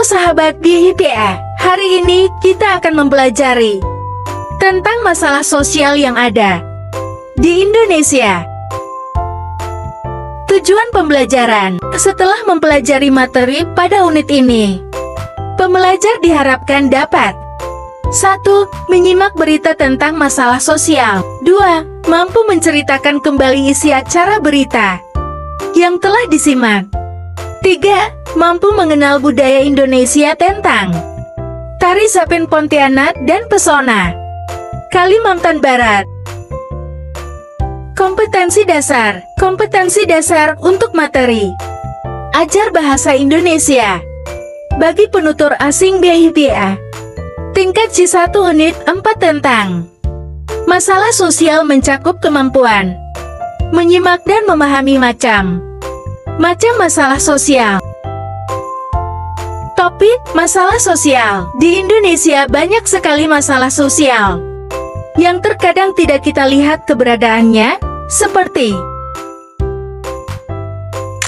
sahabat BHPA, hari ini kita akan mempelajari tentang masalah sosial yang ada di Indonesia. Tujuan pembelajaran: setelah mempelajari materi pada unit ini, pembelajar diharapkan dapat 1. Menyimak berita tentang masalah sosial. 2. Mampu menceritakan kembali isi acara berita yang telah disimak. 3. Mampu mengenal budaya Indonesia tentang Tari Zapin Pontianak dan pesona Kalimantan Barat. Kompetensi dasar untuk materi. Ajar bahasa Indonesia bagi penutur asing BHPA. Tingkat C1 unit 4 tentang masalah sosial mencakup kemampuan menyimak dan memahami macam masalah sosial. Topik: masalah sosial. Di Indonesia banyak sekali masalah sosial yang terkadang tidak kita lihat keberadaannya, seperti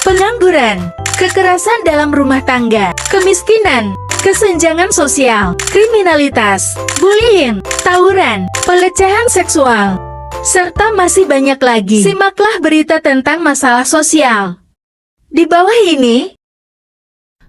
pengangguran, kekerasan dalam rumah tangga, kemiskinan, kesenjangan sosial, kriminalitas, bullying, tawuran, pelecehan seksual, serta masih banyak lagi. Simaklah berita tentang masalah sosial di bawah ini.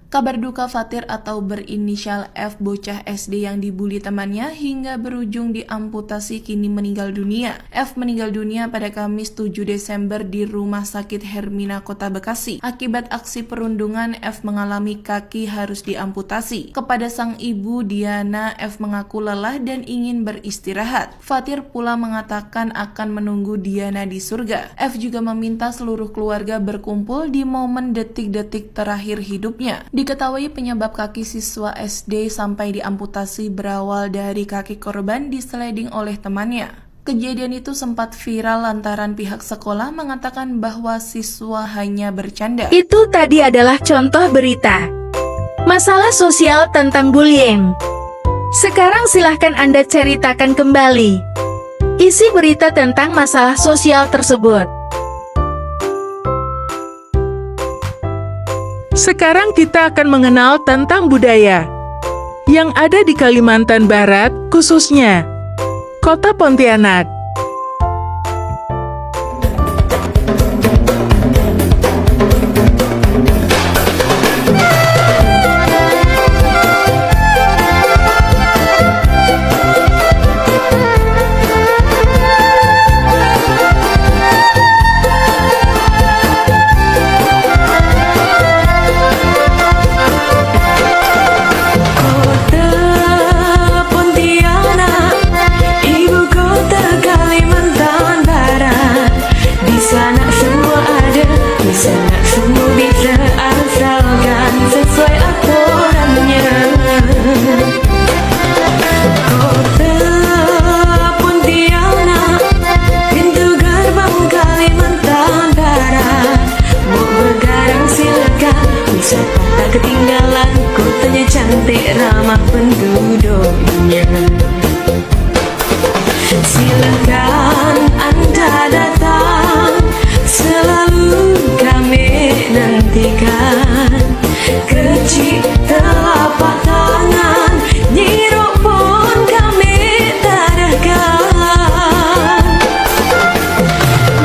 Kabar duka Fatir atau berinisial F, bocah SD yang dibully temannya hingga berujung diamputasi, kini meninggal dunia. F meninggal dunia pada Kamis 7 Desember di Rumah Sakit Hermina, Kota Bekasi. Akibat aksi perundungan, F mengalami kaki harus diamputasi. Kepada sang ibu Diana, F mengaku lelah dan ingin beristirahat. Fatir pula mengatakan akan menunggu Diana di surga. F juga meminta seluruh keluarga berkumpul di momen detik-detik terakhir hidupnya. Diketahui penyebab kaki siswa SD sampai diamputasi berawal dari kaki korban diseleding oleh temannya. Kejadian itu sempat viral lantaran pihak sekolah mengatakan bahwa siswa hanya bercanda. Itu tadi adalah contoh berita masalah sosial tentang bullying. Sekarang silahkan Anda ceritakan kembali isi berita tentang masalah sosial tersebut. Sekarang kita akan mengenal tentang budaya yang ada di Kalimantan Barat, khususnya Kota Pontianak. Ketinggalan kotanya cantik ramah penduduknya. Silakan Anda datang, selalu kami nantikan. Kecil telapak tangan, nyirok pun kami tadahkan.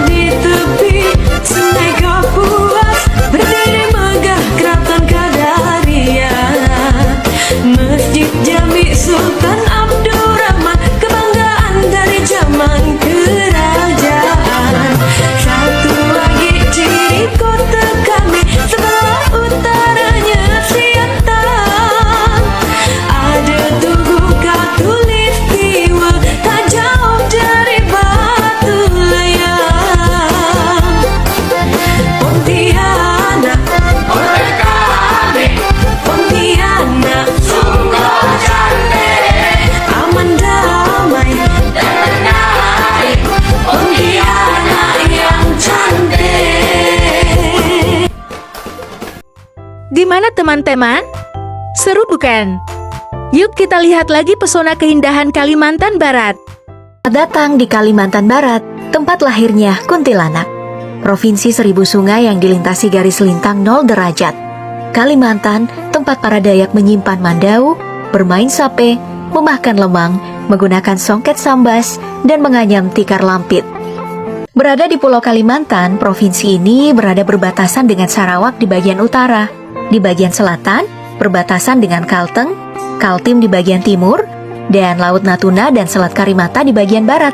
Di tepi sungai Kapuas berdiri megah keraton Masjid Jami Sultan Abdurrahman, kebanggaan dari zaman kerajaan. Satu lagi ciri kota kami, sebelah utaranya Siantan. Ada Tugu Katulistiwa, tak jauh dari Batu Layang. Pontianak, oleh kami, Pontianak aman damai tenang, Pontianak yang cantik. Di mana teman-teman? Seru bukan? Yuk kita lihat lagi pesona keindahan Kalimantan Barat. Datang di Kalimantan Barat, tempat lahirnya kuntilanak. Provinsi seribu sungai yang dilintasi garis lintang 0 derajat. Kalimantan, tempat para Dayak menyimpan mandau, bermain sape, memakan lemang, menggunakan songket sambas, dan menganyam tikar lampit. Berada di Pulau Kalimantan, provinsi ini berada berbatasan dengan Sarawak di bagian utara. Di bagian selatan, berbatasan dengan Kalteng, Kaltim di bagian timur, dan Laut Natuna dan Selat Karimata di bagian barat.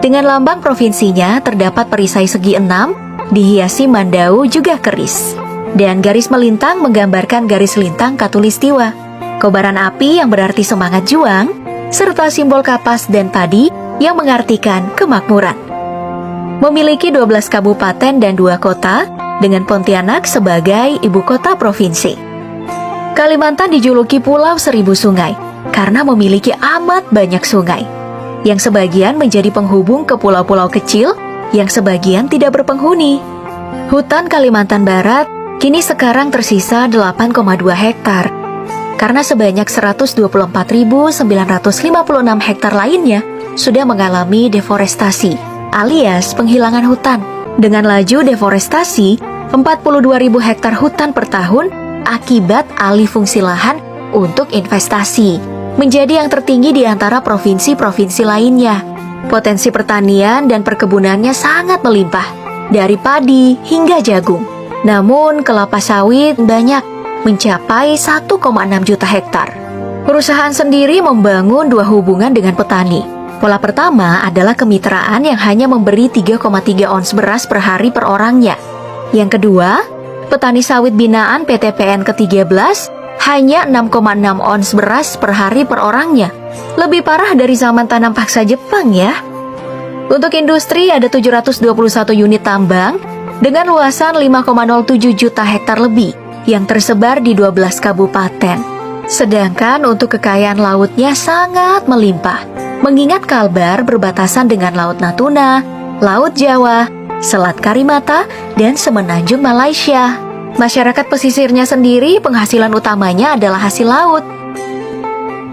Dengan lambang provinsinya terdapat perisai segi 6, dihiasi mandau juga keris. Dan garis melintang menggambarkan garis lintang Katulistiwa. Kobaran api yang berarti semangat juang, serta simbol kapas dan padi yang mengartikan kemakmuran. Memiliki 12 kabupaten dan 2 kota, dengan Pontianak sebagai ibu kota provinsi. Kalimantan dijuluki Pulau Seribu Sungai, karena memiliki amat banyak sungai, yang sebagian menjadi penghubung ke pulau-pulau kecil, yang sebagian tidak berpenghuni. Hutan Kalimantan Barat kini sekarang tersisa 8,2 hektar, karena sebanyak 124.956 hektar lainnya sudah mengalami deforestasi, alias penghilangan hutan. Dengan laju deforestasi, 42.000 hektar hutan per tahun akibat alih fungsi lahan untuk investasi, menjadi yang tertinggi di antara provinsi-provinsi lainnya. Potensi pertanian dan perkebunannya sangat melimpah, dari padi hingga jagung. Namun kelapa sawit banyak, mencapai 1,6 juta hektar. Perusahaan sendiri membangun 2 hubungan dengan petani. Pola pertama adalah kemitraan yang hanya memberi 3,3 ons beras per hari per orangnya. Yang kedua, petani sawit binaan PTPN ke-13 hanya 6,6 ons beras per hari per orangnya. Lebih parah dari zaman tanam paksa Jepang ya. Untuk industri ada 721 unit tambang dengan luasan 5,07 juta hektar lebih yang tersebar di 12 kabupaten. Sedangkan untuk kekayaan lautnya sangat melimpah, mengingat Kalbar berbatasan dengan Laut Natuna, Laut Jawa, Selat Karimata, dan Semenanjung Malaysia. Masyarakat pesisirnya sendiri penghasilan utamanya adalah hasil laut.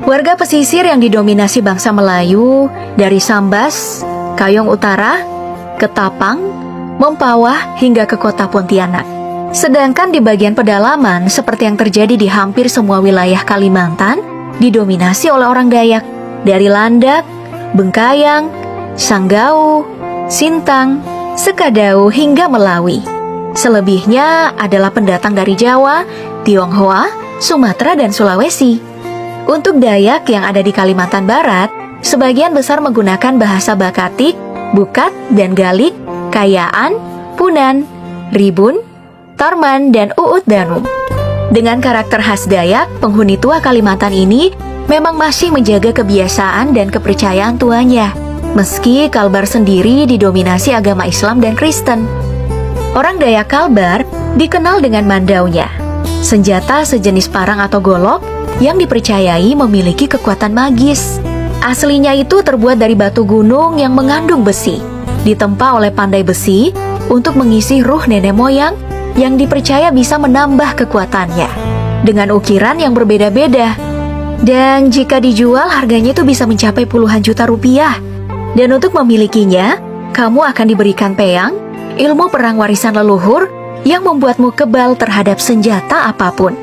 Warga pesisir yang didominasi bangsa Melayu dari Sambas, Kayong Utara, Ketapang, Mempawah hingga ke kota Pontianak. Sedangkan di bagian pedalaman seperti yang terjadi di hampir semua wilayah Kalimantan didominasi oleh orang Dayak dari Landak, Bengkayang, Sanggau, Sintang, Sekadau hingga Melawi. Selebihnya adalah pendatang dari Jawa, Tionghoa, Sumatera, dan Sulawesi. Untuk Dayak yang ada di Kalimantan Barat, sebagian besar menggunakan bahasa Bakatik, Bukat, dan Galik, Kayaan, Punan, Ribun, Tarman, dan Uut Danum. Dengan karakter khas Dayak, penghuni tua Kalimantan ini memang masih menjaga kebiasaan dan kepercayaan tuanya, meski Kalbar sendiri didominasi agama Islam dan Kristen. Orang Dayak Kalbar dikenal dengan mandaunya, senjata sejenis parang atau golok yang dipercayai memiliki kekuatan magis. Aslinya itu terbuat dari batu gunung yang mengandung besi, ditempa oleh pandai besi untuk mengisi ruh nenek moyang yang dipercaya bisa menambah kekuatannya, dengan ukiran yang berbeda-beda. Dan jika dijual harganya itu bisa mencapai puluhan juta rupiah. Dan untuk memilikinya, kamu akan diberikan peyang, ilmu perang warisan leluhur yang membuatmu kebal terhadap senjata apapun.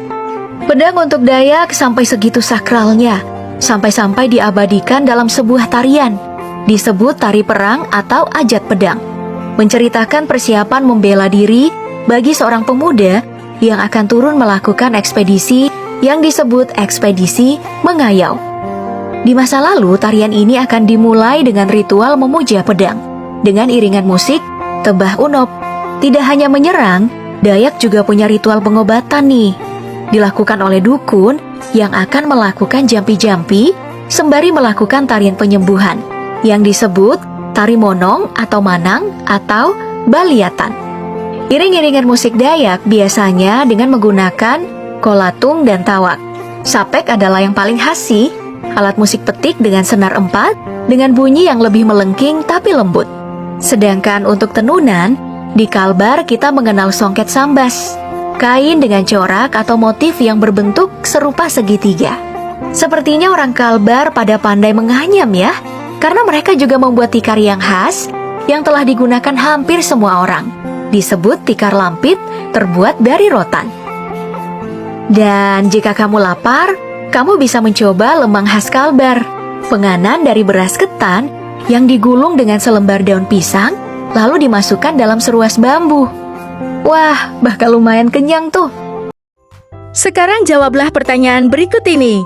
Pedang untuk Dayak sampai segitu sakralnya, sampai-sampai diabadikan dalam sebuah tarian, disebut tari perang atau ajat pedang, menceritakan persiapan membela diri bagi seorang pemuda yang akan turun melakukan ekspedisi yang disebut ekspedisi mengayau. Di masa lalu, tarian ini akan dimulai dengan ritual memuja pedang, dengan iringan musik, tebah unop. Tidak hanya menyerang, Dayak juga punya ritual pengobatan nih, dilakukan oleh dukun yang akan melakukan jampi-jampi sembari melakukan tarian penyembuhan, yang disebut tari monong atau manang atau baliatan. Iring-iringan musik Dayak biasanya dengan menggunakan kolatung dan tawak. Sapek adalah yang paling khas sih, alat musik petik dengan senar 4 dengan bunyi yang lebih melengking tapi lembut. Sedangkan untuk tenunan, di Kalbar kita mengenal songket sambas, kain dengan corak atau motif yang berbentuk serupa segitiga. Sepertinya orang Kalbar pada pandai menganyam ya, karena mereka juga membuat tikar yang khas yang telah digunakan hampir semua orang, disebut tikar lampit terbuat dari rotan. Dan jika kamu lapar, kamu bisa mencoba lemang khas Kalbar, penganan dari beras ketan yang digulung dengan selembar daun pisang, lalu dimasukkan dalam seruas bambu. Wah, bakal lumayan kenyang tuh. Sekarang jawablah pertanyaan berikut ini.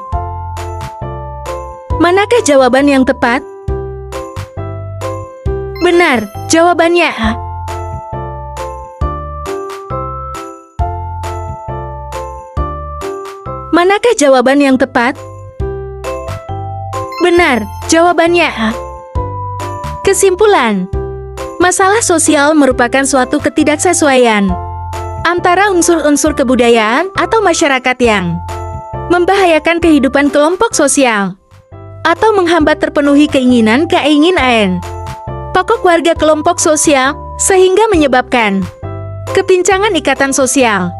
Manakah jawaban yang tepat? Benar, jawabannya A. Manakah jawaban yang tepat? Benar, jawabannya A. Kesimpulan, masalah sosial merupakan suatu ketidaksesuaian antara unsur-unsur kebudayaan atau masyarakat yang membahayakan kehidupan kelompok sosial atau menghambat terpenuhi keinginan pokok warga kelompok sosial sehingga menyebabkan kepincangan ikatan sosial.